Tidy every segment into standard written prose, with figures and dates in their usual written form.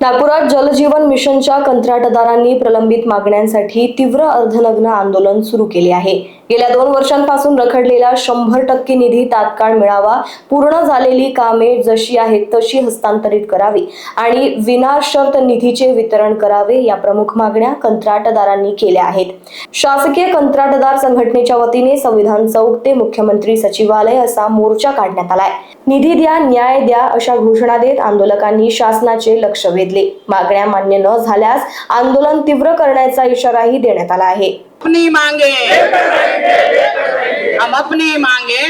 नागपुरात जलजीवन मिशनच्या कंत्राटदारांनी प्रलंबित मागण्यांसाठी तीव्र अर्धनग्न आंदोलन सुरू केले आहे। गेल्या 2 वर्षांपासून रखडलेला 100% निधी तात्काळ मिळावा, पूर्ण झालेली कामे जशी आहेत तशी हस्तांतरित करावी आणि विनाशर्त निधीचे वितरण करावे या प्रमुख मागण्या कंत्राटदारांनी केल्या आहेत। शासकीय कंत्राटदार संघटनेच्या वतीने संविधान चौक ते मुख्यमंत्री सचिवालय असा मोर्चा काढण्यात आलाय। निधी द्या, न्याय द्या अशा घोषणा देत आंदोलकांनी शासनाचे लक्ष वेधले। मागण्या मान्य न झाल्यास आंदोलन तीव्र करण्याचा इशाराही देण्यात आला आहे। अपनी मांगे हम अपनी मांगे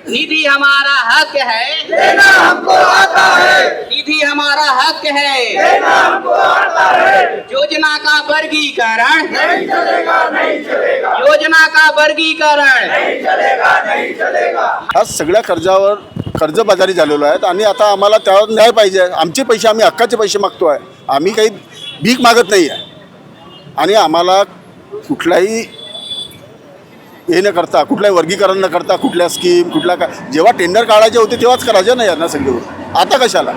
निधि हमारा हक है, देना हमको आता है। निधि हमारा हक है, देना हमको आता है। योजना का वर्गीकरण नहीं चलेगा, नहीं चलेगा। योजना का वर्गीकरण नहीं चलेगा, नहीं चलेगा। आज सगळ्या कर्जावर कर्जबाजारी झालेलो आहेत आणि आता आम्हाला त्यावर न्याय पाहिजे। आमचे पैसे, आम्ही हक्काचे पैसे मागतोय, आम्ही काही भीक मागत नाही आहे आणि आम्हाला कुठलाही हे न करता, कुठलाही वर्गीकरण न करता, कुठल्या स्कीम कुठल्या का जेव्हा टेंडर काढायचे होते तेव्हाच करायचे नाही यांना सगळे। आता कशाला?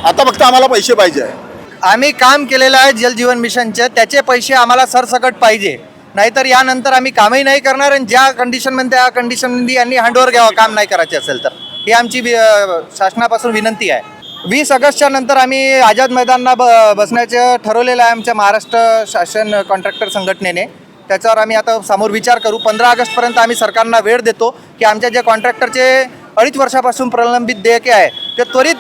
आता फक्त आम्हाला पैसे पाहिजे आहे। आम्ही काम केलेलं आहे जलजीवन मिशनचे, त्याचे पैसे आम्हाला सरसकट पाहिजे, नाहीतर यानंतर आम्ही कामही नाही करणार आणि ज्या कंडिशनमध्ये त्या कंडिशनमध्ये यांनी हँडओव्हर घ्यावं काम नाही करायचे असेल तर। ही आमची शासनापासून विनंती आहे। 20 ऑगस्टच्या नंतर आम्ही आझाद मैदानला बसण्याचं ठरवलेलं आहे आमच्या महाराष्ट्र शासन कॉन्ट्रॅक्टर संघटनेने। त्याच्यावर आम्ही आता समोर विचार करू। 15 ऑगस्टपर्यंत आम्ही सरकारला वेळ देतो की आमच्या जे कॉन्ट्रॅक्टरचे 2.5 वर्षापासून प्रलंबित देयके आहे ते त्वरित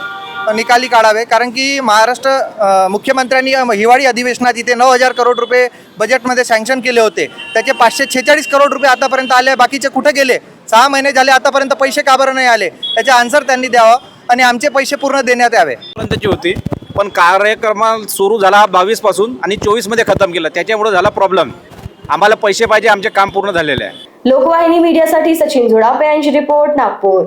निकाली काढावे, कारण की महाराष्ट्र मुख्यमंत्र्यांनी हिवाळी अधिवेशनात इथे 9,000 करोड रुपये बजेटमध्ये सँक्शन केले होते, त्याचे 546 करोड रुपये आतापर्यंत आले, बाकीचे कुठे गेले? 6 महिने झाले आतापर्यंत पैसे का बरं नाही आले? त्याचे आन्सर त्यांनी द्यावं आणि आमचे पैसे पूर्ण देण्यात यावे। पर्यंतची होती, पण कार्यक्रम सुरू झाला 22 पासून आणि 24 मध्ये खतम केला, त्याच्यामुळे झाला प्रॉब्लेम। आम्हाला पैसे पाहिजे, आमचे काम पूर्ण झालेले आहे। लोकवाहिनी मीडियासाठी सचिन झोडापे यांची रिपोर्ट, नागपूर।